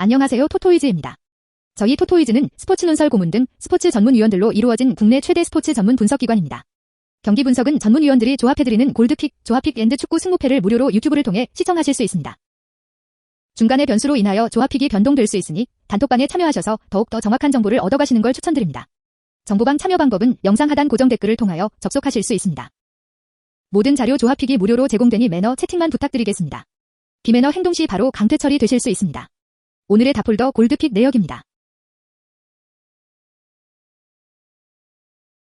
안녕하세요, 토토이즈입니다. 저희 토토이즈는 스포츠 논설 고문 등 스포츠 전문위원들로 이루어진 국내 최대 스포츠 전문 분석기관입니다. 경기 분석은 전문위원들이 조합해드리는 골드픽, 조합픽 앤드 축구 승부패를 무료로 유튜브를 통해 시청하실 수 있습니다. 중간의 변수로 인하여 조합픽이 변동될 수 있으니 단톡방에 참여하셔서 더욱더 정확한 정보를 얻어가시는 걸 추천드립니다. 정보방 참여 방법은 영상 하단 고정 댓글을 통하여 접속하실 수 있습니다. 모든 자료 조합픽이 무료로 제공되니 매너 채팅만 부탁드리겠습니다. 비매너 행동 시 바로 강퇴 처리되실 수 있습니다. 오늘의 다폴더 골드픽 내역입니다.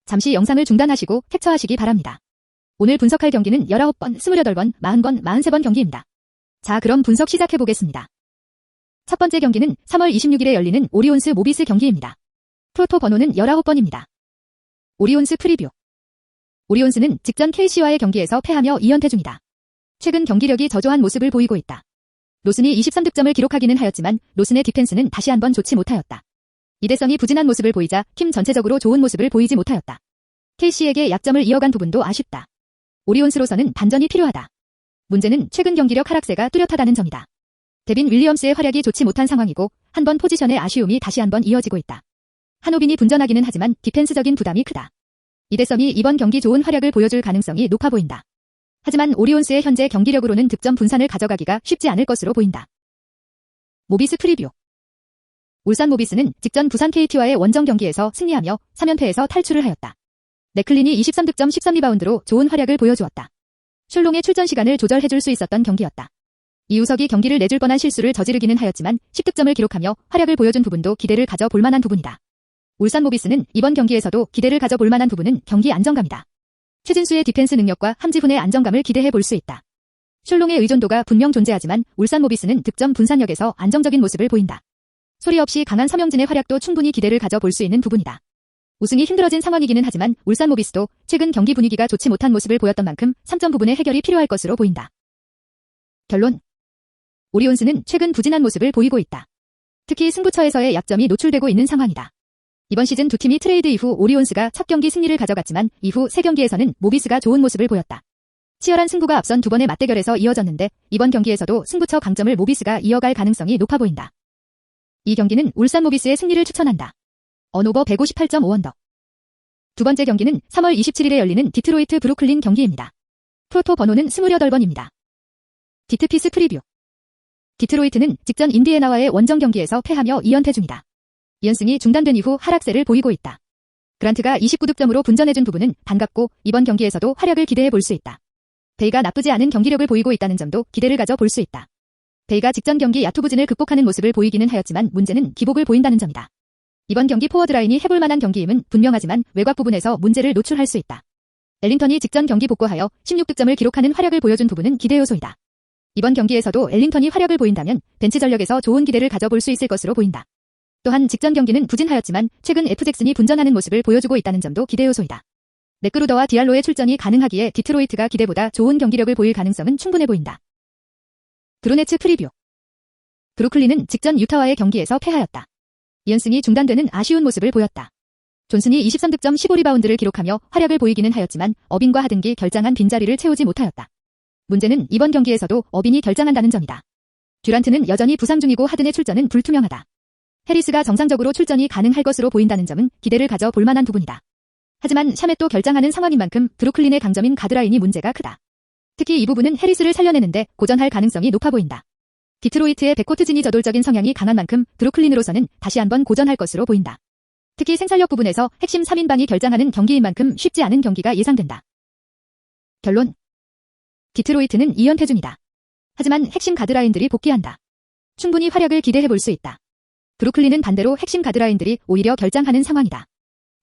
잠시 영상을 중단하시고 캡처하시기 바랍니다. 오늘 분석할 경기는 19번, 28번, 40번, 43번 경기입니다. 자, 그럼 분석 시작해보겠습니다. 첫 번째 경기는 3월 26일에 열리는 오리온스 모비스 경기입니다. 프로토 번호는 19번입니다. 오리온스 프리뷰. 오리온스는 직전 KC와의 경기에서 패하며 2연패 중이다. 최근 경기력이 저조한 모습을 보이고 있다. 로슨이 23득점을 기록하기는 하였지만 로슨의 디펜스는 다시 한번 좋지 못하였다. 이대성이 부진한 모습을 보이자 팀 전체적으로 좋은 모습을 보이지 못하였다. KC에게 약점을 이어간 부분도 아쉽다. 오리온스로서는 반전이 필요하다. 문제는 최근 경기력 하락세가 뚜렷하다는 점이다. 데빈 윌리엄스의 활약이 좋지 못한 상황이고 한 번 포지션의 아쉬움이 다시 한번 이어지고 있다. 한호빈이 분전하기는 하지만 디펜스적인 부담이 크다. 이대성이 이번 경기 좋은 활약을 보여줄 가능성이 높아 보인다. 하지만 오리온스의 현재 경기력으로는 득점 분산을 가져가기가 쉽지 않을 것으로 보인다. 모비스 프리뷰. 울산 모비스는 직전 부산 KT와의 원정 경기에서 승리하며 3연패에서 탈출을 하였다. 네클린이 23득점 13리바운드로 좋은 활약을 보여주었다. 슐롱의 출전 시간을 조절해줄 수 있었던 경기였다. 이우석이 경기를 내줄 뻔한 실수를 저지르기는 하였지만 10득점을 기록하며 활약을 보여준 부분도 기대를 가져볼 만한 부분이다. 울산 모비스는 이번 경기에서도 기대를 가져볼 만한 부분은 경기 안정감이다. 최진수의 디펜스 능력과 함지훈의 안정감을 기대해 볼 수 있다. 슐롱의 의존도가 분명 존재하지만 울산 모비스는 득점 분산력에서 안정적인 모습을 보인다. 소리 없이 강한 서명진의 활약도 충분히 기대를 가져볼 수 있는 부분이다. 우승이 힘들어진 상황이기는 하지만 울산 모비스도 최근 경기 분위기가 좋지 못한 모습을 보였던 만큼 3점 부분의 해결이 필요할 것으로 보인다. 결론. 오리온스는 최근 부진한 모습을 보이고 있다. 특히 승부처에서의 약점이 노출되고 있는 상황이다. 이번 시즌 두 팀이 트레이드 이후 오리온스가 첫 경기 승리를 가져갔지만 이후 3경기에서는 모비스가 좋은 모습을 보였다. 치열한 승부가 앞선 두 번의 맞대결에서 이어졌는데 이번 경기에서도 승부처 강점을 모비스가 이어갈 가능성이 높아 보인다. 이 경기는 울산 모비스의 승리를 추천한다. 언오버 158.5언더. 두 번째 경기는 3월 27일에 열리는 디트로이트 브루클린 경기입니다. 프로토 번호는 28번입니다. 디트피스 프리뷰. 디트로이트는 직전 인디애나와의 원정 경기에서 패하며 2연패 중이다. 2연승이 중단된 이후 하락세를 보이고 있다. 그란트가 29득점으로 분전해준 부분은 반갑고 이번 경기에서도 활약을 기대해 볼 수 있다. 베이가 나쁘지 않은 경기력을 보이고 있다는 점도 기대를 가져 볼 수 있다. 베이가 직전 경기 야투부진을 극복하는 모습을 보이기는 하였지만 문제는 기복을 보인다는 점이다. 이번 경기 포워드라인이 해볼 만한 경기임은 분명하지만 외곽 부분에서 문제를 노출할 수 있다. 엘링턴이 직전 경기 복구하여 16득점을 기록하는 활약을 보여준 부분은 기대 요소이다. 이번 경기에서도 엘링턴이 활약을 보인다면 벤치 전력에서 좋은 기대를 가져볼 수 있을 것으로 보인다. 또한 직전 경기는 부진하였지만 최근 F잭슨이 분전하는 모습을 보여주고 있다는 점도 기대 요소이다. 맥그루더와 디알로의 출전이 가능하기에 디트로이트가 기대보다 좋은 경기력을 보일 가능성은 충분해 보인다. 브루네츠 프리뷰. 브루클린은 직전 유타와의 경기에서 패하였다. 2연승이 중단되는 아쉬운 모습을 보였다. 존슨이 23득점 15리바운드를 기록하며 활약을 보이기는 하였지만 어빈과 하든기 결장한 빈자리를 채우지 못하였다. 문제는 이번 경기에서도 어빈이 결장한다는 점이다. 듀란트는 여전히 부상 중이고 하든의 출전은 불투명하다. 해리스가 정상적으로 출전이 가능할 것으로 보인다는 점은 기대를 가져 볼 만한 부분이다. 하지만 샤멧도 결장하는 상황인 만큼 브루클린의 강점인 가드라인이 문제가 크다. 특히 이 부분은 해리스를 살려내는데 고전할 가능성이 높아 보인다. 디트로이트의 백코트진이 저돌적인 성향이 강한 만큼 브루클린으로서는 다시 한번 고전할 것으로 보인다. 특히 생산력 부분에서 핵심 3인방이 결장하는 경기인 만큼 쉽지 않은 경기가 예상된다. 결론. 디트로이트는 2연패 중이다. 하지만 핵심 가드라인들이 복귀한다. 충분히 활약을 기대해 볼 수 있다. 브루클린은 반대로 핵심 가드라인들이 오히려 결장하는 상황이다.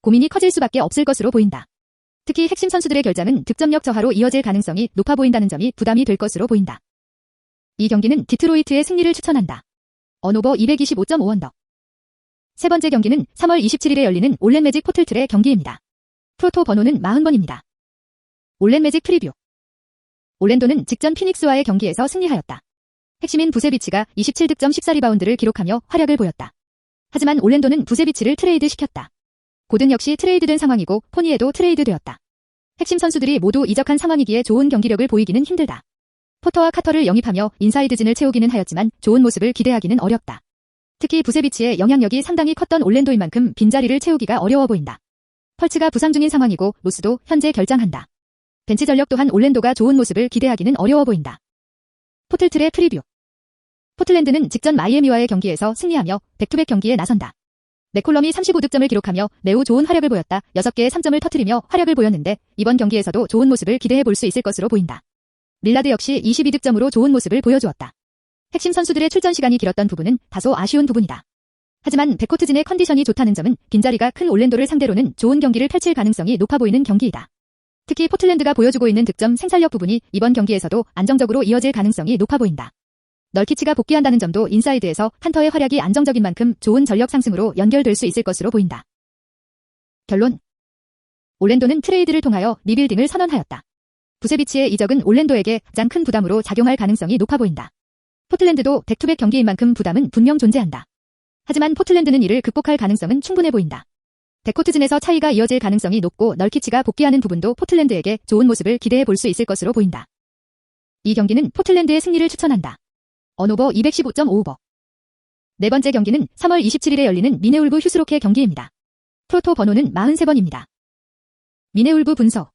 고민이 커질 수밖에 없을 것으로 보인다. 특히 핵심 선수들의 결장은 득점력 저하로 이어질 가능성이 높아 보인다는 점이 부담이 될 것으로 보인다. 이 경기는 디트로이트의 승리를 추천한다. 언오버 225.5언더. 세 번째 경기는 3월 27일에 열리는 올랜 매직 포틀틀의 경기입니다. 프로토 번호는 40번입니다. 올랜 매직 프리뷰. 올랜도는 직전 피닉스와의 경기에서 승리하였다. 핵심인 부세비치가 27득점 14리바운드를 기록하며 활약을 보였다. 하지만 올랜도는 부세비치를 트레이드 시켰다. 고든 역시 트레이드된 상황이고 포니에도 트레이드되었다. 핵심 선수들이 모두 이적한 상황이기에 좋은 경기력을 보이기는 힘들다. 포터와 카터를 영입하며 인사이드진을 채우기는 하였지만 좋은 모습을 기대하기는 어렵다. 특히 부세비치의 영향력이 상당히 컸던 올랜도인 만큼 빈자리를 채우기가 어려워 보인다. 펄츠가 부상 중인 상황이고 로스도 현재 결장한다. 벤치 전력 또한 올랜도가 좋은 모습을 기대하기는 어려워 보인다. 포틀틀의 프리뷰. 포틀랜드는 직전 마이애미와의 경기에서 승리하며 백투백 경기에 나선다. 맥콜럼이 35득점을 기록하며 매우 좋은 활약을 보였다. 6개의 3점을 터뜨리며 활약을 보였는데 이번 경기에서도 좋은 모습을 기대해 볼 수 있을 것으로 보인다. 릴라드 역시 22득점으로 좋은 모습을 보여주었다. 핵심 선수들의 출전 시간이 길었던 부분은 다소 아쉬운 부분이다. 하지만 백코트진의 컨디션이 좋다는 점은 빈자리가 큰 올랜도를 상대로는 좋은 경기를 펼칠 가능성이 높아 보이는 경기이다. 특히 포틀랜드가 보여주고 있는 득점 생산력 부분이 이번 경기에서도 안정적으로 이어질 가능성이 높아 보인다. 널키치가 복귀한다는 점도 인사이드에서 한터의 활약이 안정적인 만큼 좋은 전력 상승으로 연결될 수 있을 것으로 보인다. 결론. 올랜도는 트레이드를 통하여 리빌딩을 선언하였다. 부세비치의 이적은 올랜도에게 가장 큰 부담으로 작용할 가능성이 높아 보인다. 포틀랜드도 백투백 경기인 만큼 부담은 분명 존재한다. 하지만 포틀랜드는 이를 극복할 가능성은 충분해 보인다. 백코트진에서 차이가 이어질 가능성이 높고 널키치가 복귀하는 부분도 포틀랜드에게 좋은 모습을 기대해 볼 수 있을 것으로 보인다. 이 경기는 포틀랜드의 승리를 추천한다. 언오버 215.5오버. 네 번째 경기는 3월 27일에 열리는 미네울브 휴스로케 경기입니다. 프로토 번호는 43번입니다. 미네울브 분석.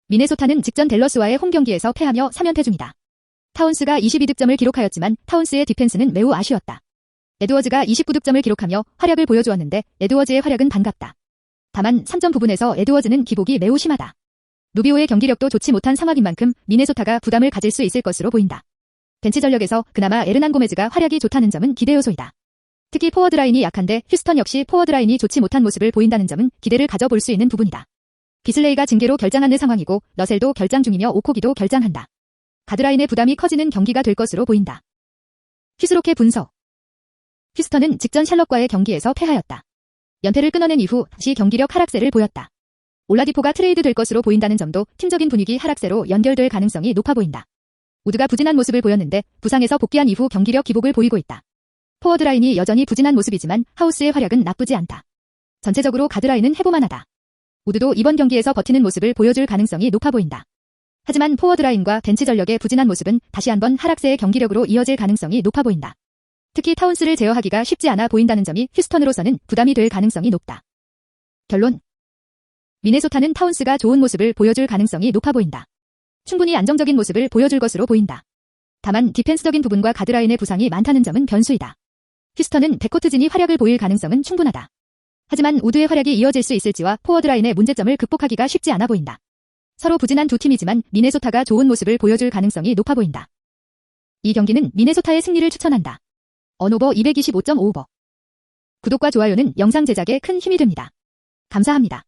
미네소타는 직전 댈러스와의 홈 경기에서 패하며 3연패 중이다. 타운스가 22득점을 기록하였지만 타운스의 디펜스는 매우 아쉬웠다. 에드워즈가 29득점을 기록하며 활약을 보여주었는데 에드워즈의 활약은 반갑다. 다만 3점 부분에서 에드워즈는 기복이 매우 심하다. 루비오의 경기력도 좋지 못한 상황인 만큼 미네소타가 부담을 가질 수 있을 것으로 보인다. 벤치 전력에서 그나마 에르난 고메즈가 활약이 좋다는 점은 기대 요소이다. 특히 포워드 라인이 약한데 휴스턴 역시 포워드 라인이 좋지 못한 모습을 보인다는 점은 기대를 가져볼 수 있는 부분이다. 비슬레이가 징계로 결장하는 상황이고 러셀도 결장 중이며 오코기도 결장한다. 가드라인의 부담이 커지는 경기가 될 것으로 보인다. 휴스로케 분석. 휴스턴은 직전 샬럿과의 경기에서 패하였다. 연패를 끊어낸 이후 다시 경기력 하락세를 보였다. 올라디포가 트레이드 될 것으로 보인다는 점도 팀적인 분위기 하락세로 연결될 가능성이 높아 보인다. 우드가 부진한 모습을 보였는데 부상에서 복귀한 이후 경기력 기복을 보이고 있다. 포워드 라인이 여전히 부진한 모습이지만 하우스의 활약은 나쁘지 않다. 전체적으로 가드라인은 해볼만하다. 우드도 이번 경기에서 버티는 모습을 보여줄 가능성이 높아 보인다. 하지만 포워드 라인과 벤치 전력의 부진한 모습은 다시 한번 하락세의 경기력으로 이어질 가능성이 높아 보인다. 특히 타운스를 제어하기가 쉽지 않아 보인다는 점이 휴스턴으로서는 부담이 될 가능성이 높다. 결론. 미네소타는 타운스가 좋은 모습을 보여줄 가능성이 높아 보인다. 충분히 안정적인 모습을 보여줄 것으로 보인다. 다만 디펜스적인 부분과 가드라인의 부상이 많다는 점은 변수이다. 휴스턴은 백코트진이 활약을 보일 가능성은 충분하다. 하지만 우드의 활약이 이어질 수 있을지와 포워드 라인의 문제점을 극복하기가 쉽지 않아 보인다. 서로 부진한 두 팀이지만 미네소타가 좋은 모습을 보여줄 가능성이 높아 보인다. 이 경기는 미네소타의 승리를 추천한다. 언오버 225.5오버. 구독과 좋아요는 영상 제작에 큰 힘이 됩니다. 감사합니다.